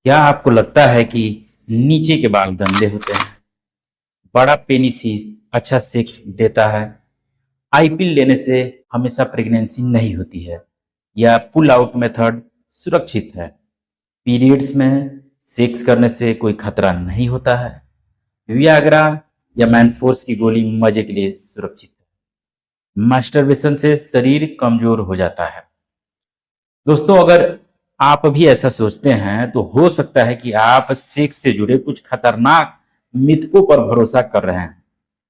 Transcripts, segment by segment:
क्या आपको लगता है कि नीचे के बाल गंदे होते हैं? बड़ा पेनिस ही अच्छा सेक्स देता है? आई पिल लेने से हमेशा प्रेगनेंसी नहीं होती है? या पुल आउट मेथड सुरक्षित है? पीरियड्स में सेक्स करने से कोई खतरा नहीं होता है? वियाग्रा या मैनफोर्स की गोली मजे के लिए सुरक्षित है? मास्टरबेशन से शरीर कमजोर हो जाता है? दोस्तों, अगर आप भी ऐसा सोचते हैं तो हो सकता है कि आप सेक्स से जुड़े कुछ खतरनाक मिथकों पर भरोसा कर रहे हैं।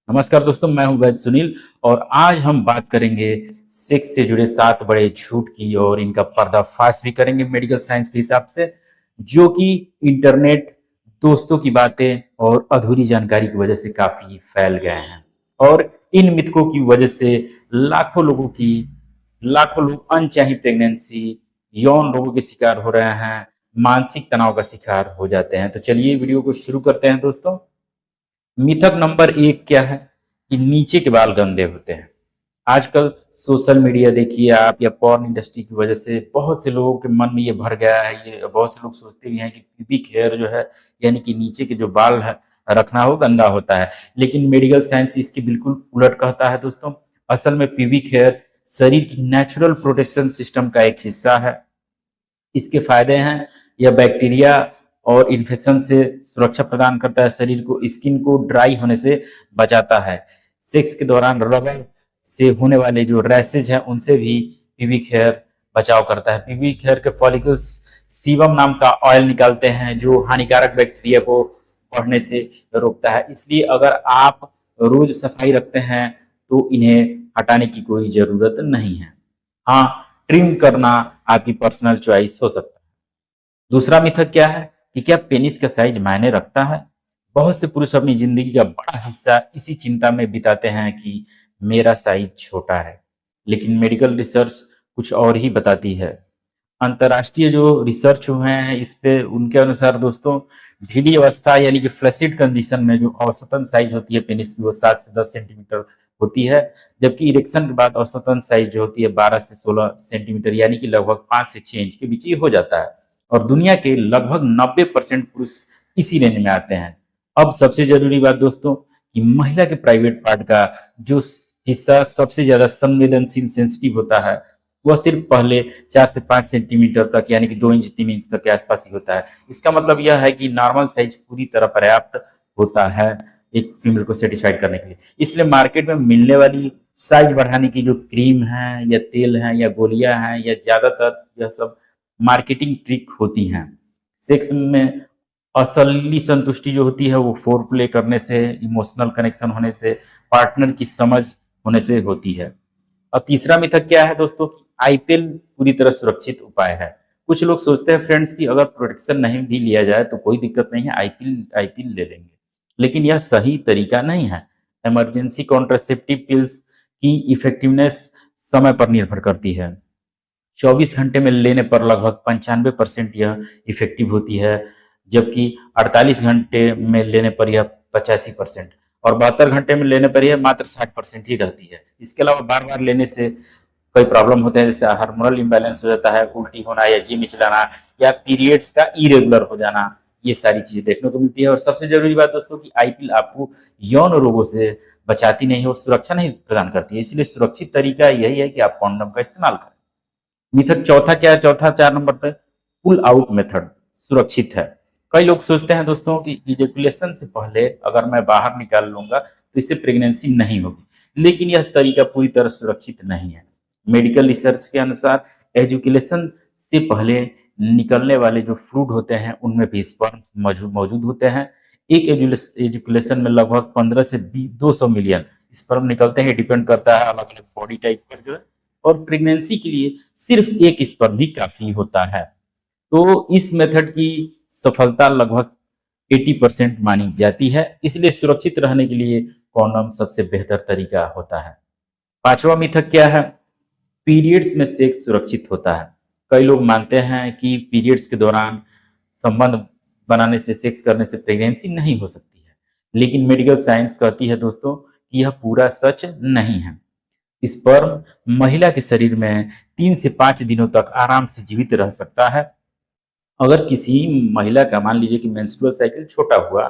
नमस्कार दोस्तों, मैं हूं वैद्य सुनील और आज हम बात करेंगे सेक्स से जुड़े 7 बड़े झूठ की और इनका पर्दाफाश भी करेंगे मेडिकल साइंस के हिसाब से, जो कि इंटरनेट, दोस्तों की बातें और अधूरी जानकारी की वजह से काफी फैल गए हैं। और इन मिथकों की वजह से लाखों लोग अनचाही प्रेगनेंसी, यौन रोगों के शिकार हो रहे हैं, मानसिक तनाव का शिकार हो जाते हैं। तो चलिए वीडियो को शुरू करते हैं दोस्तों। मिथक नंबर 1 क्या है कि नीचे के बाल गंदे होते हैं। आजकल सोशल मीडिया देखिए आप, या पॉर्न इंडस्ट्री की वजह से बहुत से लोगों के मन में ये भर गया है, ये बहुत से लोग सोचते भी हैं कि प्यूबिक हेयर जो है, यानी कि नीचे के जो बाल है रखना हो, गंदा होता है। लेकिन मेडिकल साइंस इसके बिल्कुल उलट कहता है दोस्तों। असल में प्यूबिक हेयर शरीर की नेचुरल प्रोटेक्शन सिस्टम का एक हिस्सा है। इसके फायदे हैं, यह बैक्टीरिया और इन्फेक्शन से सुरक्षा प्रदान करता है, शरीर को, स्किन को ड्राई होने से बचाता है। सेक्स के दौरान रबर से होने वाले जो रैसेज हैं उनसे भी प्यूबिक हेयर बचाव करता है। प्यूबिक हेयर के फॉलिकल्स सीबम नाम का ऑयल निकालते हैं जो हानिकारक बैक्टीरिया को बढ़ने से रोकता है। इसलिए अगर आप रोज सफाई रखते हैं तो इन्हें हटाने की कोई जरूरत नहीं है। हाँ, ट्रिम करना आपकी पर्सनल चॉइस हो सकता है। दूसरा मिथक क्या है कि क्या पेनिस का साइज मायने रखता है? बहुत से पुरुष अपनी जिंदगी का बड़ा हिस्सा इसी चिंता में बिताते हैं कि मेरा साइज छोटा है। लेकिन मेडिकल रिसर्च कुछ और ही बताती है। अंतर्राष्ट्रीय जो रिसर्च हुए हैं इस पे, उनके अनुसार दोस्तों, ढीली अवस्था यानी कि फ्लैसिड कंडीशन में जो औसतन साइज होती है पेनिस की वो 7 से 10 सेंटीमीटर होती है। जबकि इरेक्शन के बाद औसतन साइज जो होती है 12 से 16 सेंटीमीटर, यानी कि लगभग 5 से 6 इंच के बीच ये हो जाता है। और दुनिया के लगभग 90% पुरुष इसी रेंज में आते हैं। अब सबसे जरूरी बात दोस्तों, कि महिला के प्राइवेट पार्ट का जो हिस्सा सबसे ज्यादा संवेदनशील, सेंसिटिव होता है, वह सिर्फ पहले 4 से 5 सेंटीमीटर तक, यानी कि 2 इंच 3 इंच तक के आसपास ही होता है। इसका मतलब यह है कि नॉर्मल साइज पूरी तरह पर्याप्त होता है एक फीमेल को सेटिस्फाइड करने के लिए। इसलिए मार्केट में मिलने वाली साइज बढ़ाने की जो क्रीम है या तेल है या गोलियां हैं, या ज्यादातर यह सब मार्केटिंग ट्रिक होती हैं। सेक्स में असली संतुष्टि जो होती है वो फोर प्ले करने से, इमोशनल कनेक्शन होने से, पार्टनर की समझ होने से होती है। अब तीसरा मिथक क्या है दोस्तों, कि आईपीएल पूरी तरह सुरक्षित उपाय है। कुछ लोग सोचते हैं फ्रेंड्स कि अगर प्रोटेक्शन नहीं भी लिया जाए तो कोई दिक्कत नहीं है, आईपीएल आईपीएल ले लेंगे। लेकिन यह सही तरीका नहीं है। इमरजेंसी कॉन्ट्रासेप्टिव पिल्स की इफेक्टिवनेस समय पर निर्भर करती है। 24 घंटे में लेने पर लगभग 95% यह इफेक्टिव होती है, जबकि 48 घंटे में लेने पर यह 85% और 72 घंटे में लेने पर यह मात्र 60% ही रहती है। इसके अलावा बार बार लेने से कई प्रॉब्लम होते हैं, जैसे हार्मोनल इम्बैलेंस हो जाता है, उल्टी होना या जी मिचलाना, या पीरियड्स का इरेगुलर हो जाना। ये सारी चीजें देखने को मिलती है। और सबसे जरूरी बात दोस्तों, कि आईपीएल आपको यौन रोगों से बचाती नहीं है और सुरक्षा नहीं प्रदान करती है। इसलिए सुरक्षित तरीका यही है कि आप कॉन्डोम का इस्तेमाल करें। मिथक चौथा क्या है, चौथा 4 नंबर पे, पुल आउट मेथड सुरक्षित है। कई लोग सोचते हैं दोस्तों कि इजेकुलेशन से पहले अगर मैं बाहर निकाल लूंगा तो इससे प्रेगनेंसी नहीं होगी, लेकिन यह तरीका पूरी तरह सुरक्षित नहीं है। मेडिकल रिसर्च के अनुसार एजुकेशन से पहले निकलने वाले जो फ्लूइड होते हैं उनमें भी स्पर्म मौजूद होते हैं। एक एजुकेशन में लगभग 15 से 200 मिलियन स्पर्म निकलते हैं। डिपेंड करता है अलग अलग बॉडी टाइप पर जो है। और प्रेगनेंसी के लिए सिर्फ एक स्पर्म ही काफी होता है। तो इस मेथड की सफलता लगभग 80% मानी जाती है। इसलिए सुरक्षित रहने के लिए कॉन्डोम सबसे बेहतर तरीका होता है। पांचवा मिथक क्या है, पीरियड्स में सेक्स सुरक्षित होता है। कई लोग मानते हैं कि पीरियड्स के दौरान संबंध बनाने से, सेक्स करने से प्रेगनेंसी नहीं हो सकती है। लेकिन मेडिकल साइंस कहती है दोस्तों कि यह पूरा सच नहीं है। स्पर्म महिला के शरीर में 3 से 5 दिनों तक आराम से जीवित रह सकता है। अगर किसी महिला का मान लीजिए कि मेंस्ट्रुअल साइकिल छोटा हुआ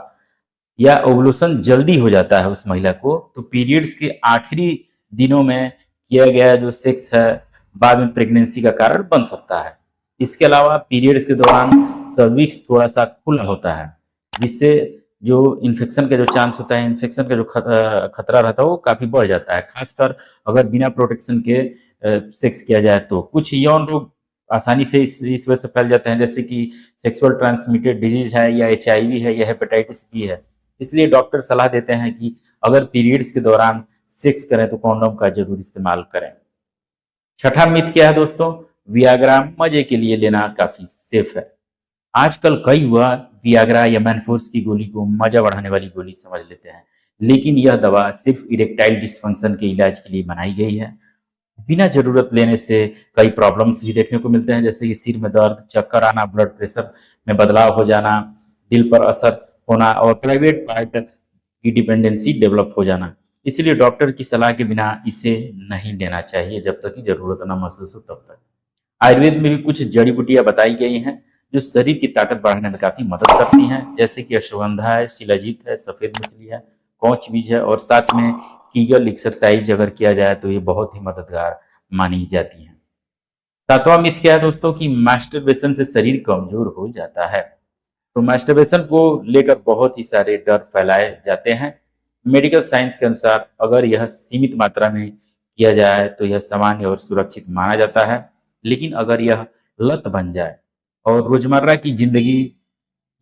या ओवुलेशन जल्दी हो जाता है उस महिला को, तो पीरियड्स के आखिरी दिनों में किया गया जो सेक्स है बाद में प्रेगनेंसी का कारण बन सकता है। इसके अलावा पीरियड्स के दौरान सर्विक्स थोड़ा सा खुला होता है, जिससे जो इन्फेक्शन का जो चांस होता है, इन्फेक्शन का जो खतरा रहता है वो काफी बढ़ जाता है, खासकर अगर बिना प्रोटेक्शन के सेक्स किया जाए तो। कुछ यौन रोग आसानी से इस वजह से फैल जाते हैं, जैसे कि सेक्सुअल ट्रांसमिटेड डिजीज है या HIV है या हेपेटाइटिस बी है। इसलिए डॉक्टर सलाह देते हैं कि अगर पीरियड्स के दौरान सेक्स करें तो कॉन्डोम का जरूर इस्तेमाल करें। छठा मिथ क्या है दोस्तों? वियाग्रा मजे के लिए लेना काफी सेफ है। आजकल कई युवा वियाग्रा या मैनफोर्स की गोली को मजा बढ़ाने वाली गोली समझ लेते हैं, लेकिन यह दवा सिर्फ इरेक्टाइल डिस्फंक्शन के इलाज के लिए बनाई गई है। बिना जरूरत लेने से कई प्रॉब्लम्स भी देखने को मिलते हैं, जैसे कि सिर में दर्द, चक्कर आना, ब्लड प्रेशर में बदलाव हो जाना, दिल पर असर होना और प्राइवेट पार्ट की डिपेंडेंसी डेवलप हो जाना। इसलिए डॉक्टर की सलाह के बिना इसे नहीं लेना चाहिए जब तक कि जरूरत न महसूस हो तब तक। आयुर्वेद में भी कुछ जड़ी बूटियां बताई गई हैं जो शरीर की ताकत बढ़ाने में काफी मदद करती हैं, जैसे कि अश्वगंधा है, शिलाजीत है, सफेद मछली है, कौच बीज है और साथ में कीगल एक्सरसाइज अगर किया जाए तो ये बहुत ही मददगार मानी जाती है। सातवां मिथ क्या है दोस्तों? कि मास्टरबेशन से शरीर कमजोर हो जाता है। तो मास्टरबेशन को लेकर बहुत ही सारे डर फैलाए जाते हैं। मेडिकल साइंस के अनुसार अगर यह सीमित मात्रा में किया जाए तो यह सामान्य और सुरक्षित माना जाता है, लेकिन अगर यह लत बन जाए और रोजमर्रा की जिंदगी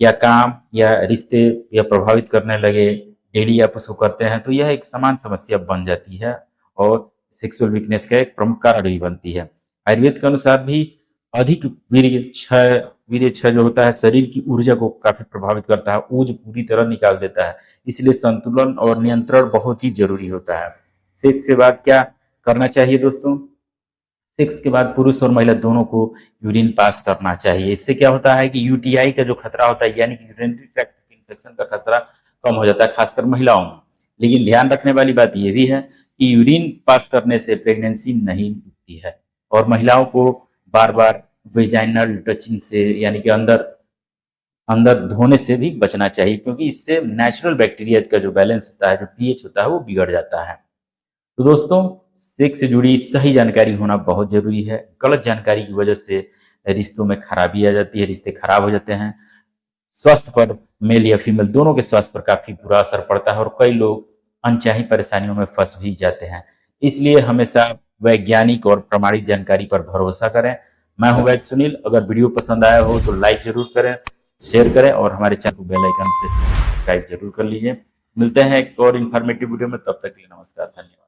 या काम या रिश्ते या प्रभावित करने लगे, डेली आप उसको करते हैं, तो यह एक समान समस्या बन जाती है और सेक्सुअल वीकनेस का एक प्रमुख कारण भी बनती है। आयुर्वेद के अनुसार भी अधिक वीर्य क्षय जो होता है शरीर की ऊर्जा को काफी प्रभावित करता है, ऊर्जा पूरी तरह निकाल देता है। इसलिए संतुलन और नियंत्रण बहुत ही जरूरी होता है। सेक्स के बाद क्या करना चाहिए दोस्तों? सेक्स के बाद पुरुष और महिला दोनों को यूरिन पास करना चाहिए। इससे क्या होता है कि UTI का जो खतरा होता है, यानी कि यूरिनरी ट्रैक्ट इन्फेक्शन का खतरा कम हो जाता है, खासकर महिलाओं में। लेकिन ध्यान रखने वाली बात यह भी है कि यूरिन पास करने से प्रेगनेंसी नहीं रुकती है और महिलाओं को बार बार वेजाइनल टचिंग से यानी कि अंदर अंदर धोने से भी बचना चाहिए, क्योंकि इससे नेचुरल बैक्टीरिया का जो बैलेंस होता है, जो pH होता है, वो बिगड़ जाता है। तो दोस्तों, सेक्स से जुड़ी सही जानकारी होना बहुत जरूरी है। गलत जानकारी की वजह से रिश्तों में खराबी आ जाती है, रिश्ते खराब हो जाते हैं। स्वास्थ्य पर मेल या फीमेल दोनों के स्वास्थ्य पर काफी बुरा असर पड़ता है और कई लोग अनचाही परेशानियों में फंस भी जाते हैं। इसलिए हमेशा वैज्ञानिक और प्रमाणित जानकारी पर भरोसा करें। मैं हूं वैद्य सुनील। अगर वीडियो पसंद आया हो तो लाइक जरूर करें, शेयर करें और हमारे चैनल को बेल आइकन प्रेस सब्सक्राइब जरूर कर लीजिए। मिलते हैं एक और इन्फॉर्मेटिव वीडियो में, तब तक के लिए नमस्कार, धन्यवाद।